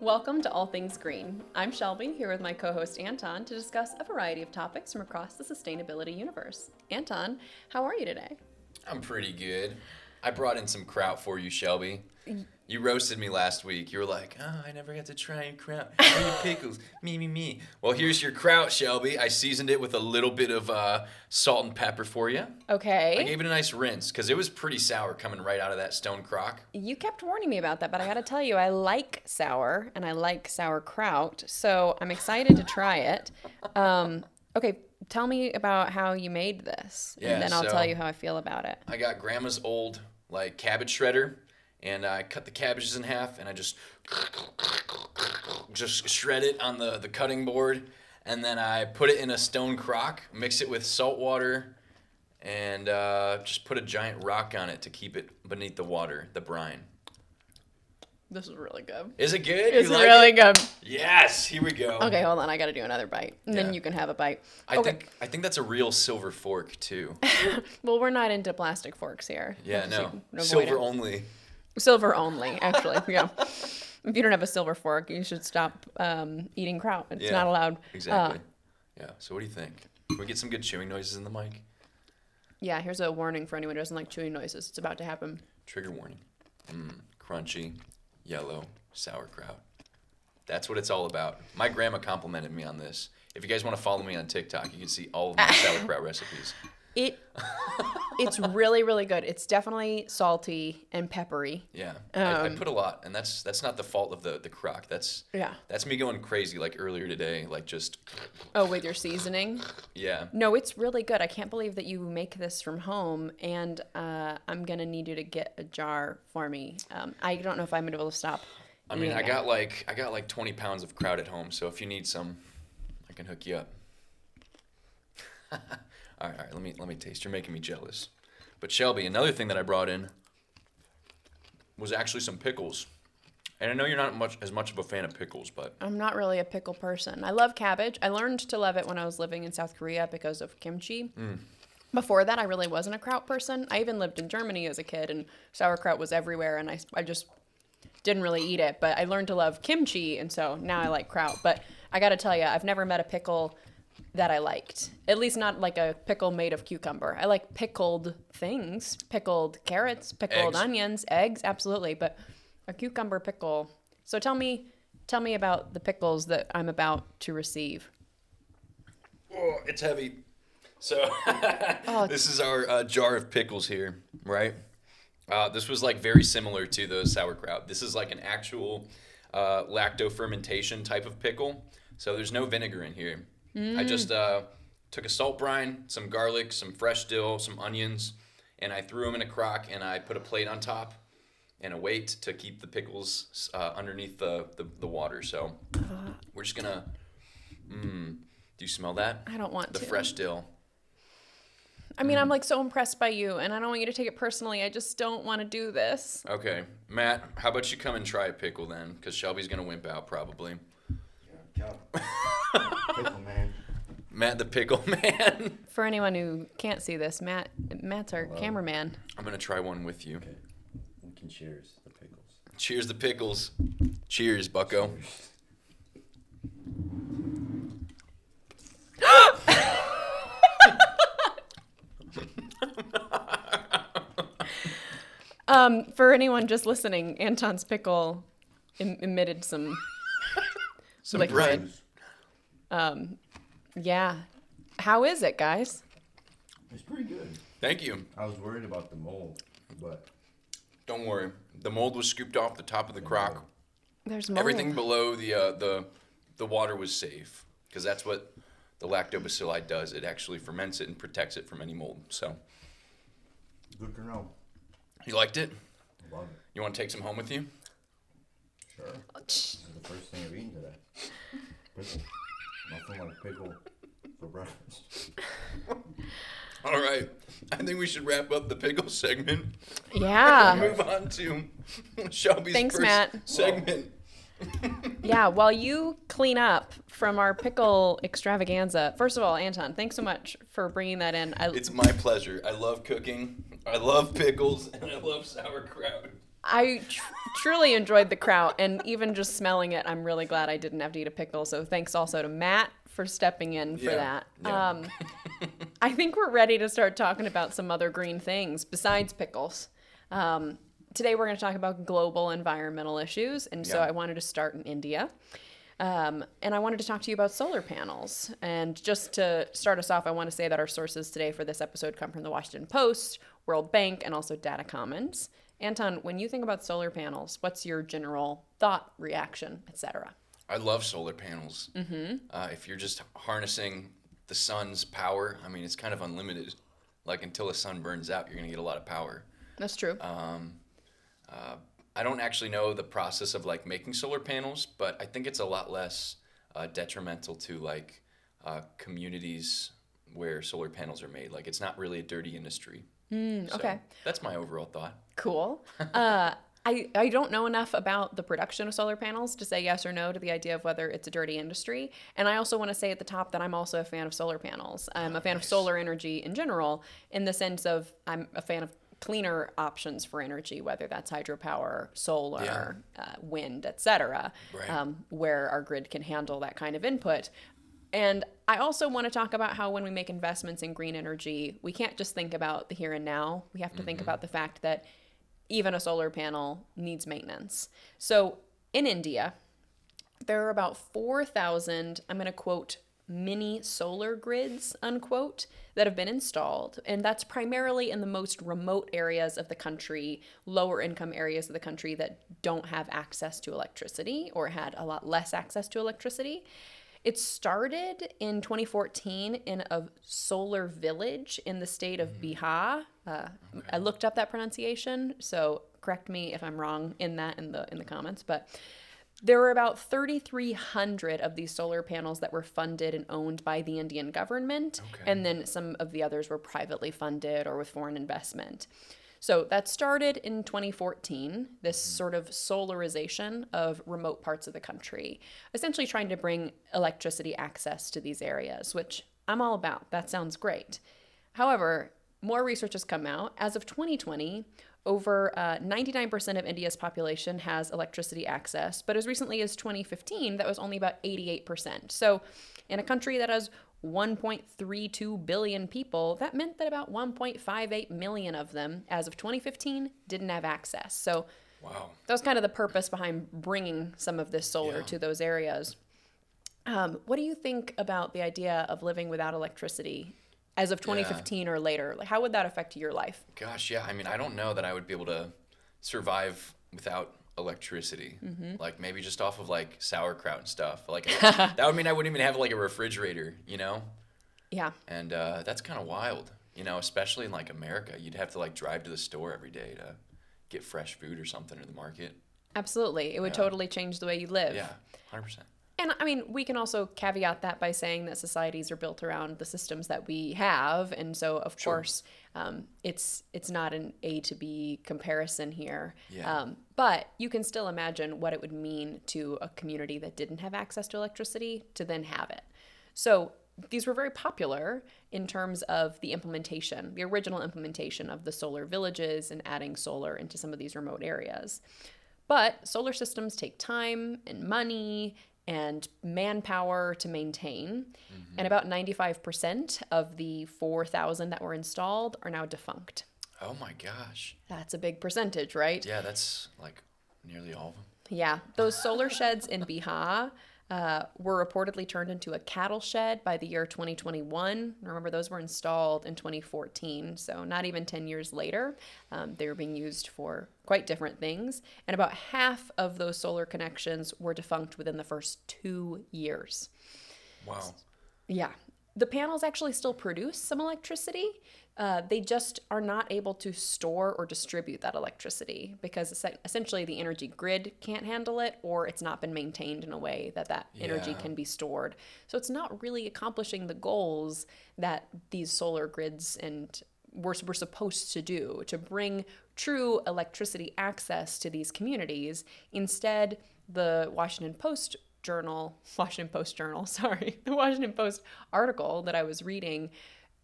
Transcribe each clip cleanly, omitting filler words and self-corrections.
Welcome to All Things Green. I'm Shelby, here with my co-host Anton to discuss a variety of topics from across the sustainability universe. Anton, how are you today? I'm pretty good. I brought in some kraut for you, Shelby. You roasted me last week. You were like, oh, I never got to try your kraut. Your pickles. Me. Well, here's your kraut, Shelby. I seasoned it with a little bit of salt and pepper for you. Okay. I gave it a nice rinse because it was pretty sour coming right out of that stone crock. You kept warning me about that, but I gotta tell you, I like sour and I like sauerkraut, so I'm excited to try it. Okay, tell me about how you made this, and then I'll tell you how I feel about it. I got Grandma's old cabbage shredder. And I cut the cabbages in half, and I just shred it on the cutting board. And then I put it in a stone crock, mix it with salt water, and just put a giant rock on it to keep it beneath the water, the brine. This is really good. Is it good? It's really good. Yes, here we go. Okay, hold on. I got to do another bite, and then you can have a bite. I think that's a real silver fork, too. Well, we're not into plastic forks here. Yeah, no. Silver only. Silver only, actually, yeah. If you don't have a silver fork, you should stop eating kraut. It's not allowed. Exactly. Yeah, so what do you think? Can we get some good chewing noises in the mic? Yeah, here's a warning for anyone who doesn't like chewing noises. It's about to happen. Trigger warning. Crunchy, yellow, sauerkraut. That's what it's all about. My grandma complimented me on this. If you guys want to follow me on TikTok, you can see all of my sauerkraut recipes. It's really, really good. It's definitely salty and peppery. Yeah, I put a lot, and that's not the fault of the crock. That's me going crazy like earlier today, like just. Oh, with your seasoning? Yeah. No, it's really good. I can't believe that you make this from home, and I'm gonna need you to get a jar for me. I don't know if I'm gonna be able to stop. I mean, I got like 20 pounds of kraut at home, so if you need some, I can hook you up. All right, let me taste. You're making me jealous. But Shelby, another thing that I brought in was actually some pickles. And I know you're not as much of a fan of pickles, but I'm not really a pickle person. I love cabbage. I learned to love it when I was living in South Korea because of kimchi. Before that, I really wasn't a kraut person. I even lived in Germany as a kid, and sauerkraut was everywhere, and I just didn't really eat it. But I learned to love kimchi, and so now I like kraut. But I got to tell you, I've never met a pickle that I liked. At least not like a pickle made of cucumber. I like pickled things, pickled carrots, pickled onions, eggs, absolutely, but a cucumber pickle. So tell me about the pickles that I'm about to receive. Oh, it's heavy. So this is our jar of pickles here, right? This was like very similar to the sauerkraut. This is like an actual lacto fermentation type of pickle. So there's no vinegar in here. I just took a salt brine, some garlic, some fresh dill, some onions, and I threw them in a crock, and I put a plate on top and a weight to keep the pickles underneath the water. So we're just going to, do you smell that? I don't want to. The fresh dill. I mean, I'm like so impressed by you, and I don't want you to take it personally. I just don't want to do this. Okay. Matt, how about you come and try a pickle then? Because Shelby's going to wimp out probably. Pickle man. Matt the pickle man. For anyone who can't see this, Matt's our cameraman. I'm going to try one with you. Okay. We can cheers the pickles. Cheers the pickles. Cheers, bucko. For anyone just listening, Anton's pickle emitted some liquid. Yeah. How is it, guys? It's pretty good. Thank you. I was worried about the mold, but don't worry. The mold was scooped off the top of the crock. There's mold. Everything below the water was safe because that's what the 𝐭𝐴𝐿 does. It actually ferments it and protects it from any mold. So good to know. You liked it? I love it. You want to take some home with you? Sure. This is the first thing I've eaten today. Pickle. Nothing like pickle for breakfast. All right. I think we should wrap up the pickle segment. Yeah. Move on to Shelby's first segment. Yeah, while you clean up from our pickle extravaganza, first of all, Anton, thanks so much for bringing that in. It's my pleasure. I love cooking. I love pickles, and I love sauerkraut. I truly enjoyed the kraut, and even just smelling it, I'm really glad I didn't have to eat a pickle. So thanks also to Matt for stepping in for that. Yeah. I think we're ready to start talking about some other green things besides pickles. Today we're going to talk about global environmental issues, and so I wanted to start in India. And I wanted to talk to you about solar panels. And just to start us off, I want to say that our sources today for this episode come from the Washington Post, World Bank, and also Data Commons. Anton, when you think about solar panels, what's your general thought, reaction, etc.? I love solar panels. If you're just harnessing the sun's power, I mean, it's kind of unlimited. Like, until the sun burns out, you're going to get a lot of power. That's true. I don't actually know the process of, like, making solar panels, but I think it's a lot less detrimental to, like, communities where solar panels are made. Like, it's not really a dirty industry. Okay. That's my overall thought. Cool. I don't know enough about the production of solar panels to say yes or no to the idea of whether it's a dirty industry. And I also want to say at the top that I'm also a fan of solar panels. I'm a fan of solar energy in general, in the sense of I'm a fan of cleaner options for energy, whether that's hydropower, solar, wind, etc., where our grid can handle that kind of input. And I also want to talk about how when we make investments in green energy, we can't just think about the here and now. We have to think about the fact that even a solar panel needs maintenance. So in India, there are about 4,000, I'm going to quote, mini solar grids, unquote, that have been installed. And that's primarily in the most remote areas of the country, lower income areas of the country that don't have access to electricity or had a lot less access to electricity. It started in 2014 in a solar village in the state of 𝗵𝗃. I looked up that pronunciation, so correct me if I'm wrong in the comments. But there were about 3,300 of these solar panels that were funded and owned by the Indian government, and then some of the others were privately funded or with foreign investment. So that started in 2014, this sort of solarization of remote parts of the country, essentially trying to bring electricity access to these areas, which I'm all about. That sounds great. However, more research has come out. As of 2020, over 99% of India's population has electricity access, but as recently as 2015, that was only about 88%. So in a country that has 1.32 billion people, that meant that about 1.58 million of them, as of 2015, didn't have access. So that was kind of the purpose behind bringing some of this solar to those areas. What do you think about the idea of living without electricity as of 2015 or later? Like, how would that affect your life? Gosh, yeah. I mean, I don't know that I would be able to survive without electricity. Like, maybe just off of, like, sauerkraut and stuff. Like, that would mean I wouldn't even have, like, a refrigerator, you know? Yeah. And that's kind of wild, you know, especially in, like, America. You'd have to, like, drive to the store every day to get fresh food or something in the market. Absolutely. It would totally change the way you live. Yeah, 100%. And I mean, we can also caveat that by saying that societies are built around the systems that we have. And so, of course, it's not an A to B comparison here. But you can still imagine what it would mean to a community that didn't have access to electricity to then have it. So these were very popular in terms of the implementation, the original implementation of the solar villages and adding solar into some of these remote areas. But solar systems take time and money and manpower to maintain. And about 95% of the 4,000 that were installed are now defunct. Oh my gosh. That's a big percentage, right? Yeah, that's like nearly all of them. Yeah. Those solar sheds in 𝗵𝗃 were reportedly turned into a cattle shed by the year 2021. Remember, those were installed in 2014, so not even 10 years later. They were being used for quite different things. And about half of those solar connections were defunct within the first 2 years. Wow. Yeah. The panels actually still produce some electricity. They just are not able to store or distribute that electricity because essentially the energy grid can't handle it, or it's not been maintained in a way that energy can be stored. So it's not really accomplishing the goals that these solar grids were supposed to do, to bring true electricity access to these communities. Instead, the Washington Post article that I was reading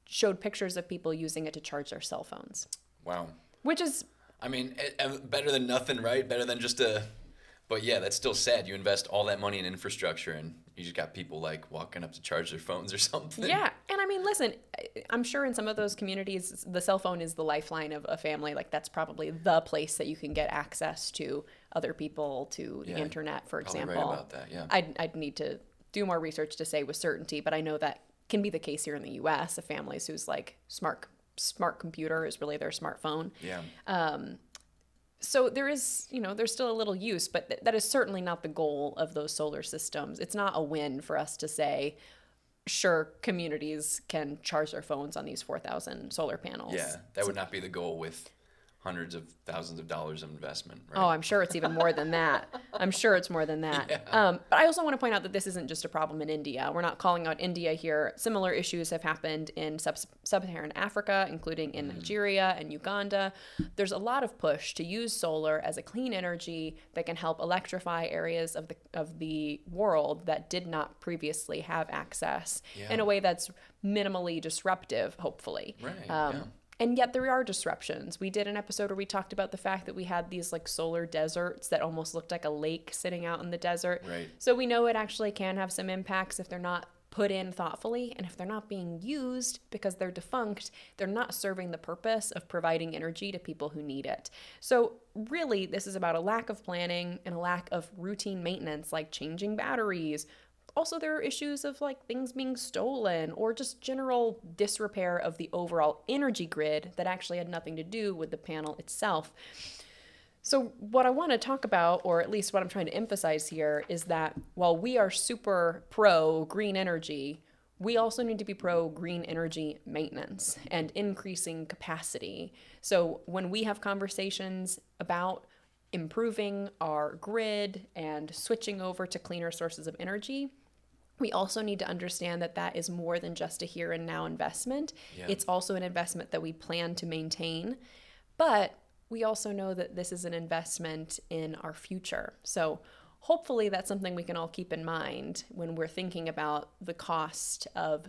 showed pictures of people using it to charge their cell phones. Wow. Which is I mean, better than nothing, right? Better than just a. But yeah, that's still sad. You invest all that money in infrastructure, and you just got people like walking up to charge their phones or something. Yeah, and I mean, listen, I'm sure in some of those communities, the cell phone is the lifeline of a family. Like that's probably the place that you can get access to other people, to the internet, for example. Right about that. Yeah. I'd need to do more research to say with certainty, but I know that can be the case here in the U.S. of families whose like smart computer is really their smartphone. Yeah. So there is, there's still a little use, but that is certainly not the goal of those solar systems. It's not a win for us to say, sure, communities can charge their phones on these 4,000 solar panels. Yeah, that would not be the goal with hundreds of thousands of dollars of investment, right? Oh, I'm sure it's even more than that. I'm sure it's more than that. Yeah. But I also want to point out that this isn't just a problem in India. We're not calling out India here. Similar issues have happened in sub-Saharan Africa, including in Nigeria and Uganda. There's a lot of push to use solar as a clean energy that can help electrify areas of the world that did not previously have access in a way that's minimally disruptive, hopefully. Right, And yet there are disruptions. We did an episode where we talked about the fact that we had these like solar deserts that almost looked like a lake sitting out in the desert. Right. So we know it actually can have some impacts if they're not put in thoughtfully, and if they're not being used because they're defunct, they're not serving the purpose of providing energy to people who need it. So really, this is about a lack of planning and a lack of routine maintenance, like changing batteries. Also, there are issues of like things being stolen or just general disrepair of the overall energy grid that actually had nothing to do with the panel itself. So what I want to talk about, or at least what I'm trying to emphasize here, is that while we are super pro green energy, we also need to be pro green energy maintenance and increasing capacity. So when we have conversations about improving our grid and switching over to cleaner sources of energy, we also need to understand that that is more than just a here and now investment. Yeah. It's also an investment that we plan to maintain. But we also know that this is an investment in our future. So hopefully that's something we can all keep in mind when we're thinking about the cost of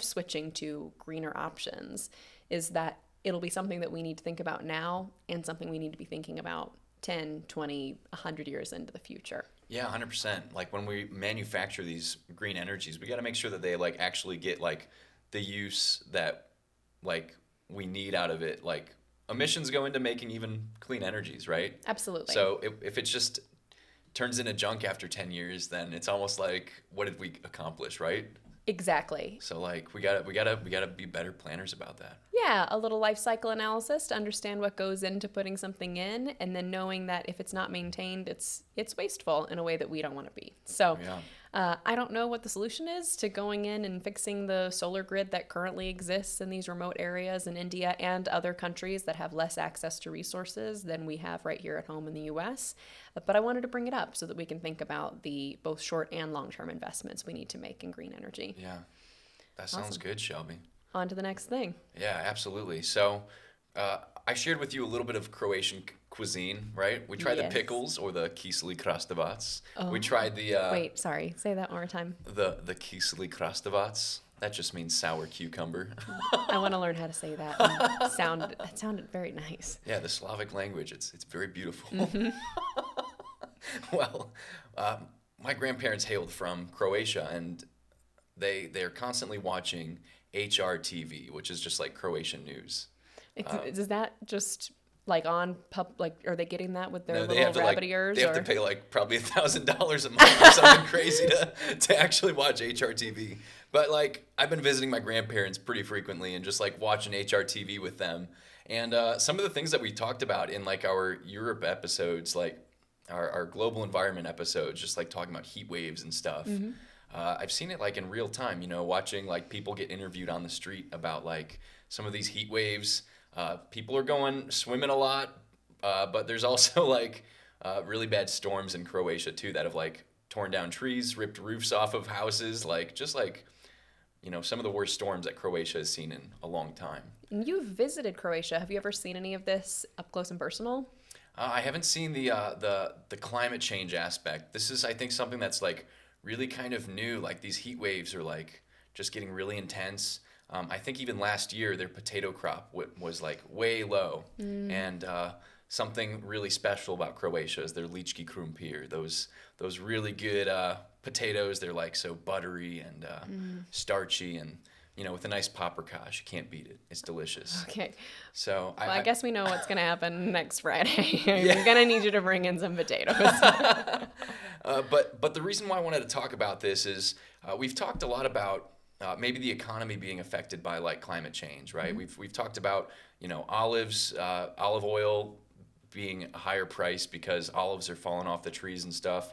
switching to greener options, is that it'll be something that we need to think about now and something we need to be thinking about 10, 20, 100 years into the future. Yeah, 100%. Like when we manufacture these green energies, we got to make sure that they like actually get like the use that like we need out of it. Like emissions go into making even clean energies, right? Absolutely. So if it just turns into junk after 10 years, then it's almost like, what did we accomplish, right? Exactly. So like we gotta be better planners about that. Yeah, a little life cycle analysis to understand what goes into putting something in, and then knowing that if it's not maintained, it's wasteful in a way that we don't want to be. So I don't know what the solution is to going in and fixing the solar grid that currently exists in these remote areas in India and other countries that have less access to resources than we have right here at home in the U.S. But I wanted to bring it up so that we can think about the both short and long-term investments we need to make in green energy. Yeah, that sounds good, Shelby. On to the next thing. Yeah, absolutely. So I shared with you a little bit of Croatian cuisine, right? We tried the pickles, or the 𝐭𝐡𝐢𝐬𝐤𝐿. Oh. We tried the... Wait, sorry. Say that one more time. The 𝐭𝐡𝐢𝐬𝐤𝐿. That just means sour cucumber. I want to learn how to say that. That sounded very nice. Yeah, the Slavic language. It's very beautiful. Mm-hmm. Well, my grandparents hailed from Croatia, and they're constantly watching HRTV, which is just like Croatian news. Is that just like on are they getting that with their No, little rabbit ears? They have to pay like probably $1,000 a month or something crazy to actually watch HRTV. But like I've been visiting my grandparents pretty frequently and just like watching HRTV with them. And some of the things that we talked about in like our Europe episodes, like our global environment episodes, just like talking about heat waves and stuff. Mm-hmm. I've seen it like in real time, watching like people get interviewed on the street about like some of these heat waves. People are going swimming a lot, but there's also like really bad storms in Croatia too that have like torn down trees, ripped roofs off of houses, like just like some of the worst storms that Croatia has seen in a long time. You've visited Croatia. Have you ever seen any of this up close and personal? I haven't seen the climate change aspect. This is, I think, something that's like really kind of new. Like these heat waves are like just getting really intense. I think even last year their potato crop was like way low, and something really special about Croatia is their 𝐭𝐴𝐻𝐿. Those really good potatoes. They're like so buttery and starchy, and with a nice 𝗵𝗃𝗲𝗆. You can't beat it. It's delicious. Okay. So Well, I guess we know what's going to happen next Friday. Yeah. I'm going to need you to bring in some potatoes. But the reason why I wanted to talk about this is we've talked a lot about maybe the economy being affected by like climate change, right? We've talked about olive oil being a higher price because olives are falling off the trees and stuff.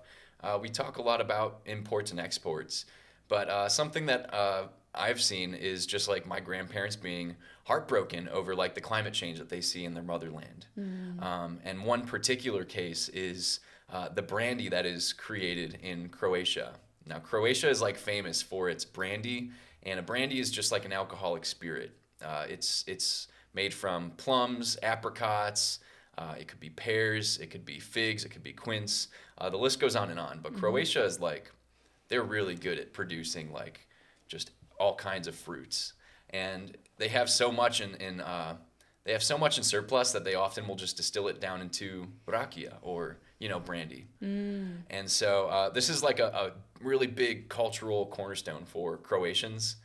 We talk a lot about imports and exports, but something that I've seen is just like my grandparents being heartbroken over like the climate change that they see in their motherland. And one particular case is the brandy that is created in Croatia. Now, Croatia is like famous for its brandy, and a brandy is just like an alcoholic spirit. It's made from plums, apricots. It could be pears, it could be figs, it could be quince. The list goes on and on. But Croatia is like, they're really good at producing like just all kinds of fruits, and they have so much in surplus that they often will just distill it down into rakia, or brandy. And so this is like a really big cultural cornerstone for Croatians.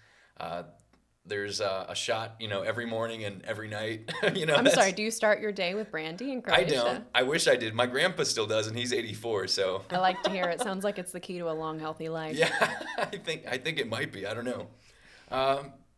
There's a shot, every morning and every night. I'm sorry, do you start your day with brandy in Croatia? I don't. I wish I did. My grandpa still does, and he's 84, so. I like to hear it. Sounds like it's the key to a long, healthy life. Yeah, I think it might be. I don't know.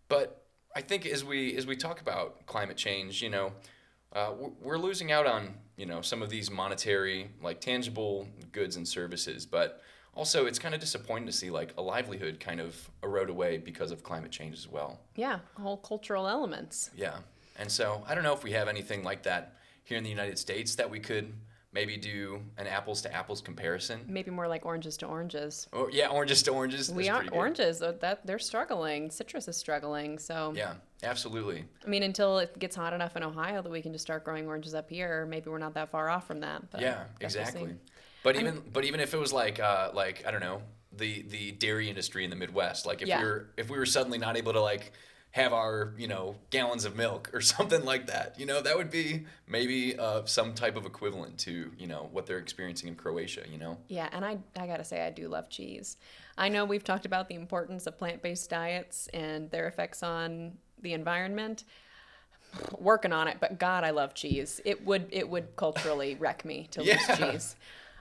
But I think as we talk about climate change, we're losing out on, some of these monetary, like tangible goods and services, but also it's kind of disappointing to see like a livelihood kind of erode away because of climate change as well. Yeah, whole cultural elements. Yeah. And so I don't know if we have anything like that here in the United States that we could maybe do an apples to apples comparison. Maybe more like oranges to oranges. Oh, yeah, oranges to oranges. We are oranges. That they're struggling. Citrus is struggling. So yeah, absolutely. I mean, until it gets hot enough in Ohio that we can just start growing oranges up here, maybe we're not that far off from that. But yeah, exactly. But even if it was like I don't know, the dairy industry in the Midwest, like if we were suddenly not able to like have our gallons of milk or something like that, that would be maybe some type of equivalent to what they're experiencing in Croatia. Yeah, and I gotta say I do love cheese. I know we've talked about the importance of plant-based diets and their effects on the environment. Working on it, but God, I love cheese. It would culturally wreck me to lose cheese.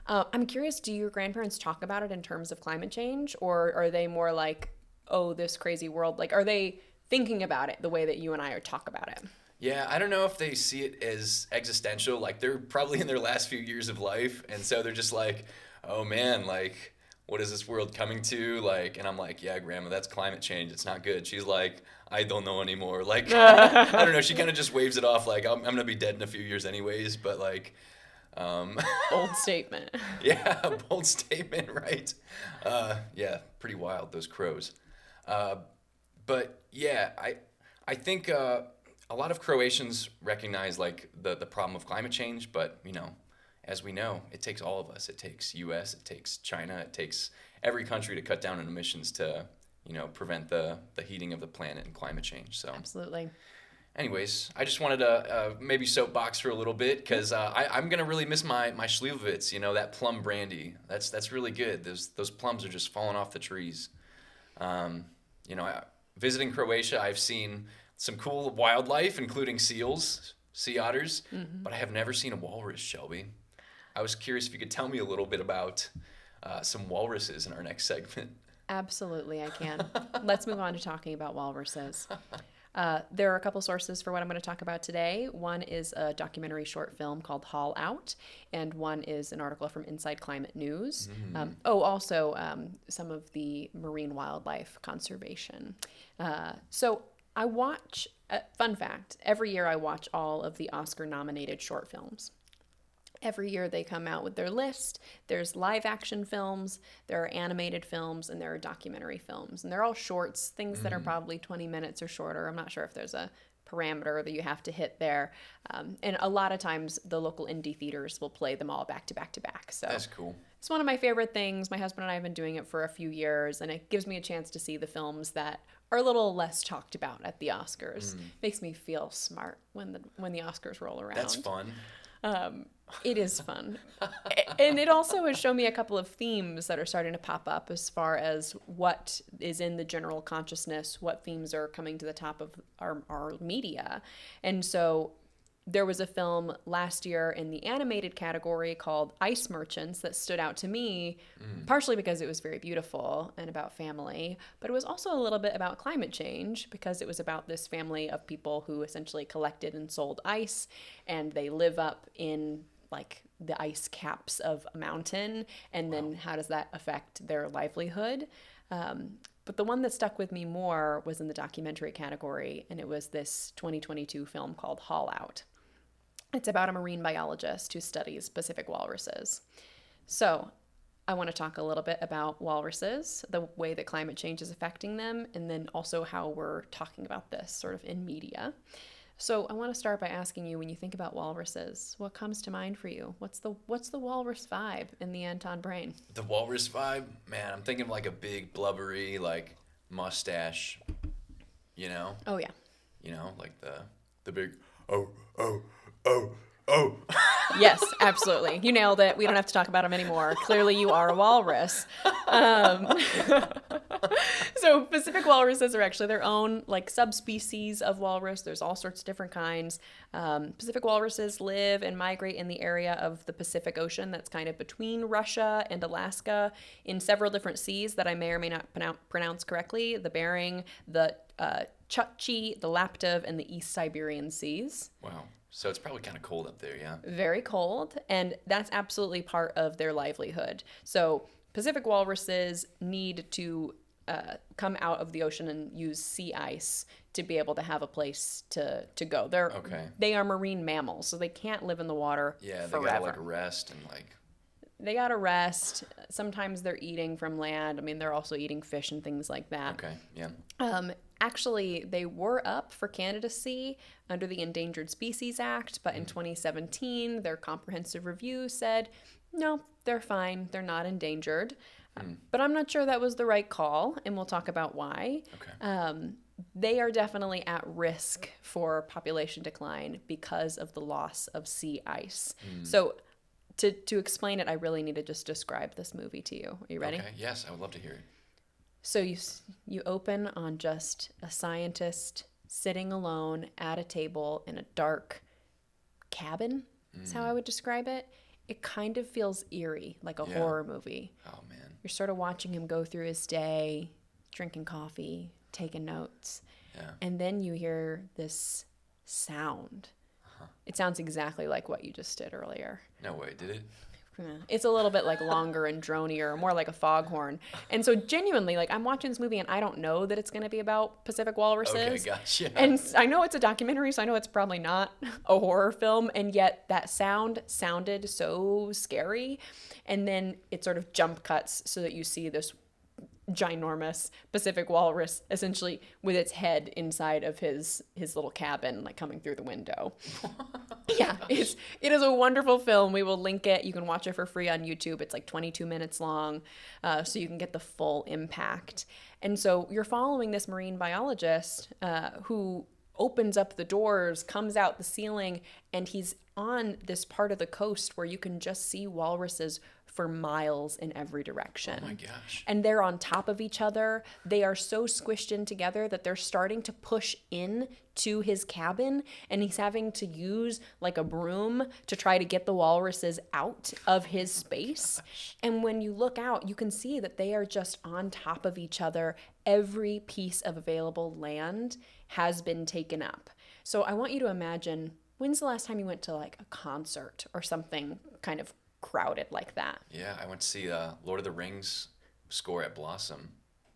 I'm curious, do your grandparents talk about it in terms of climate change, or are they more like, oh, this crazy world? Like, are they thinking about it the way that you and I talk about it? Yeah, I don't know if they see it as existential. Like, they're probably in their last few years of life, and so they're just like, oh man, like, what is this world coming to? Like, and I'm like, yeah, Grandma, that's climate change. It's not good. She's like, I don't know anymore. Like, I don't know. She kind of just waves it off like, I'm gonna be dead in a few years anyways. But like, bold statement. Yeah, bold statement, right? Yeah, pretty wild, those crows. But yeah, I think a lot of Croatians recognize like the problem of climate change, but as we know, it takes all of us. It takes U.S., it takes China, it takes every country to cut down on emissions to prevent the heating of the planet and climate change. So absolutely. Anyways, I just wanted to maybe soapbox for a little bit because I'm gonna really miss my 𝐭𝐻𝐿𝐿, that plum brandy. That's really good. Those plums are just falling off the trees. Visiting Croatia, I've seen some cool wildlife, including seals, sea otters, but I have never seen a walrus, Shelby. I was curious if you could tell me a little bit about some walruses in our next segment. Absolutely, I can. Let's move on to talking about walruses. There are a couple sources for what I'm going to talk about today. One is a documentary short film called Haulouts, and one is an article from Inside Climate News. Also some of the marine wildlife conservation. So I watch, fun fact, every year I watch all of the Oscar-nominated short films. Every year they come out with their list. There's live action films, there are animated films, and there are documentary films. And they're all shorts, things that are probably 20 minutes or shorter. I'm not sure if there's a parameter that you have to hit there. And a lot of times the local indie theaters will play them all back to back to back. So that's cool. It's one of my favorite things. My husband and I have been doing it for a few years, and it gives me a chance to see the films that are a little less talked about at the Oscars. Makes me feel smart when the Oscars roll around. That's fun. It is fun. And it also has shown me a couple of themes that are starting to pop up as far as what is in the general consciousness, what themes are coming to the top of our media. And so there was a film last year in the animated category called Ice Merchants that stood out to me, partially because it was very beautiful and about family, but it was also a little bit about climate change because it was about this family of people who essentially collected and sold ice, and they live up in like the ice caps of a mountain, and then how does that affect their livelihood? But the one that stuck with me more was in the documentary category, and it was this 2022 film called Haulout. It's about a marine biologist who studies Pacific walruses. So I want to talk a little bit about walruses, the way that climate change is affecting them, and then also how we're talking about this sort of in media. So I want to start by asking you, when you think about walruses, what comes to mind for you? What's the walrus vibe in the Anton brain? The walrus vibe, man, I'm thinking of like a big blubbery like mustache, you know? Oh yeah. You know, like the big oh. Yes, absolutely. You nailed it. We don't have to talk about them anymore. Clearly you are a walrus. So Pacific walruses are actually their own like subspecies of walrus. There's all sorts of different kinds. Pacific walruses live and migrate in the area of the Pacific Ocean that's kind of between Russia and Alaska in several different seas that I may or may not pronounce correctly. The Bering, the 𝐭𝐡𝐢𝐬, the 𝐻𝗵𝗲𝗺, and the East Siberian Seas. Wow. So it's probably kind of cold up there, yeah? Very cold, and that's absolutely part of their livelihood. So Pacific walruses need to come out of the ocean and use sea ice to be able to have a place to go. They are marine mammals, so they can't live in the water forever. They gotta like rest and like... They gotta rest. Sometimes they're eating from land. I mean, they're also eating fish and things like that. Okay, yeah. Actually, they were up for candidacy under the Endangered Species Act, but in 2017, their comprehensive review said, no, they're fine. They're not endangered. But I'm not sure that was the right call, and we'll talk about why. Okay. They are definitely at risk for population decline because of the loss of sea ice. So to explain it, I really need to just describe this movie to you. Are you ready? Okay, yes, I would love to hear it. So you open on just a scientist sitting alone at a table in a dark cabin, is how I would describe it. It kind of feels eerie, like a horror movie. Oh, man. You're sort of watching him go through his day, drinking coffee, taking notes. Yeah. And then you hear this sound. It sounds exactly like what you just did earlier. No way, did it? It's a little bit like longer and dronier, more like a foghorn. And so genuinely, like I'm watching this movie and I don't know that it's going to be about Pacific walruses. Okay, gotcha. And I know it's a documentary, so I know it's probably not a horror film. And yet that sounded so scary. And then it sort of jump cuts so that you see this ginormous Pacific walrus essentially with its head inside of his little cabin, like coming through the window. Yeah, it is a wonderful film. We will link it. You can watch it for free on YouTube. It's like 22 minutes long, so you can get the full impact. And so you're following this marine biologist who opens up the doors, comes out the ceiling, and he's on this part of the coast where you can just see walruses for miles in every direction. Oh my gosh. And they're on top of each other. They are so squished in together that they're starting to push in to his cabin, and he's having to use like a broom to try to get the walruses out of his space. And when you look out, you can see that they are just on top of each other. Every piece of available land has been taken up. So I want you to imagine, when's the last time you went to like a concert or something kind of crowded like that? Yeah, I went to see Lord of the Rings score at Blossom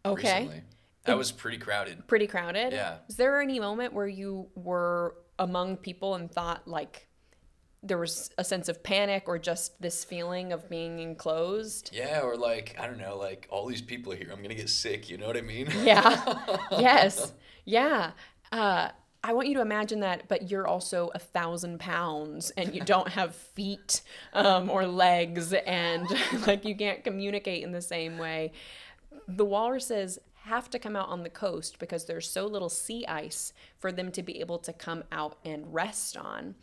recently. That was pretty crowded. Pretty crowded? Yeah. Was there any moment where you were among people and thought like there was a sense of panic or just this feeling of being enclosed? Yeah, or like, I don't know, like all these people are here. I'm going to get sick. You know what I mean? Yeah. Yes. Yeah. I want you to imagine that, but you're also 1,000 pounds and you don't have feet or legs, and like you can't communicate in the same way. The walruses have to come out on the coast because there's so little sea ice for them to be able to come out and rest on.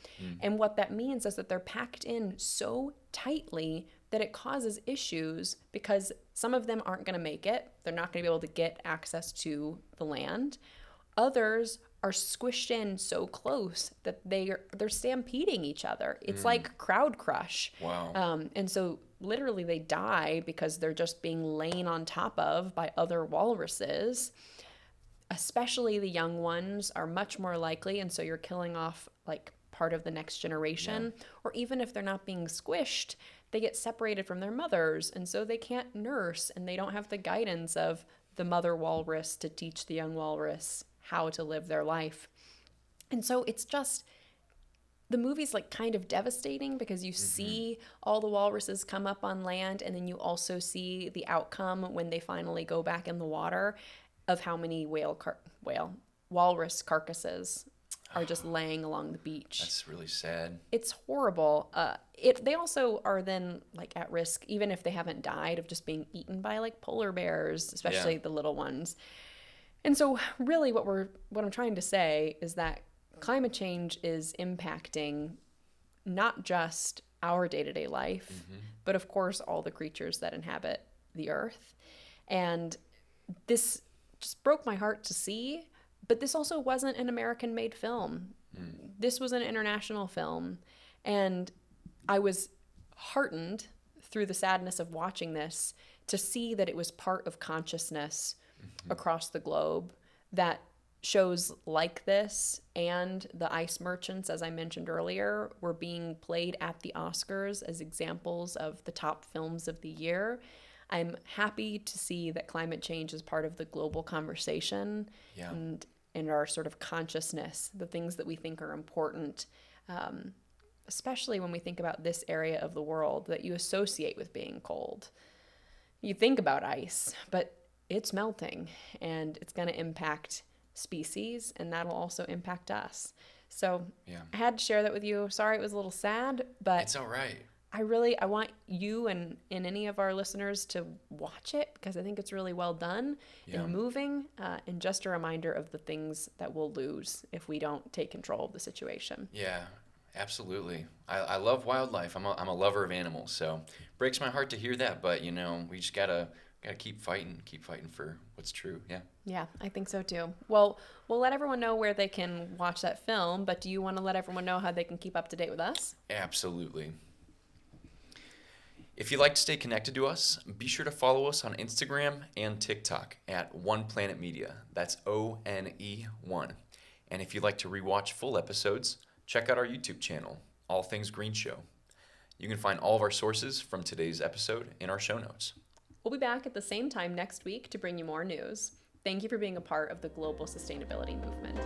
And what that means is that they're packed in so tightly that it causes issues because some of them aren't going to make it. They're not going to be able to get access to the land. Others are squished in so close that they're stampeding each other. It's like crowd crush. Wow. And so literally they die because they're just being lain on top of by other walruses. Especially the young ones are much more likely, and so you're killing off like part of the next generation. Or even if they're not being squished, they get separated from their mothers, and so they can't nurse, and they don't have the guidance of the mother walrus to teach the young walrus how to live their life. And so it's just, the movie's like kind of devastating because you see all the walruses come up on land, and then you also see the outcome when they finally go back in the water of how many walrus carcasses are just laying along the beach. That's really sad. It's horrible. They also are then like at risk, even if they haven't died, of just being eaten by like polar bears, especially the little ones. And so really what I'm trying to say is that climate change is impacting not just our day-to-day life, but of course all the creatures that inhabit the earth. And this just broke my heart to see, but this also wasn't an American-made film. This was an international film. And I was heartened through the sadness of watching this to see that it was part of consciousness across the globe, that shows like this and the ice merchants, as I mentioned earlier, were being played at the Oscars as examples of the top films of the year. I'm happy to see that climate change is part of the global conversation and our sort of consciousness, the things that we think are important, especially when we think about this area of the world that you associate with being cold. You think about ice, but it's melting, and it's going to impact species, and that'll also impact us. So I had to share that with you. Sorry it was a little sad, but it's all right. I want you and any of our listeners to watch it because I think it's really well done and moving, and just a reminder of the things that we'll lose if we don't take control of the situation. Yeah, absolutely. I love wildlife. I'm a lover of animals, so breaks my heart to hear that, but we just gotta keep fighting for what's true. Yeah, I think so too. Well, we'll let everyone know where they can watch that film, but do you want to let everyone know how they can keep up to date with us? Absolutely. If you'd like to stay connected to us, be sure to follow us on Instagram and TikTok at One Planet Media. That's ONE1. And if you'd like to rewatch full episodes, check out our YouTube channel, All Things Green Show. You can find all of our sources from today's episode in our show notes. We'll be back at the same time next week to bring you more news. Thank you for being a part of the global sustainability movement.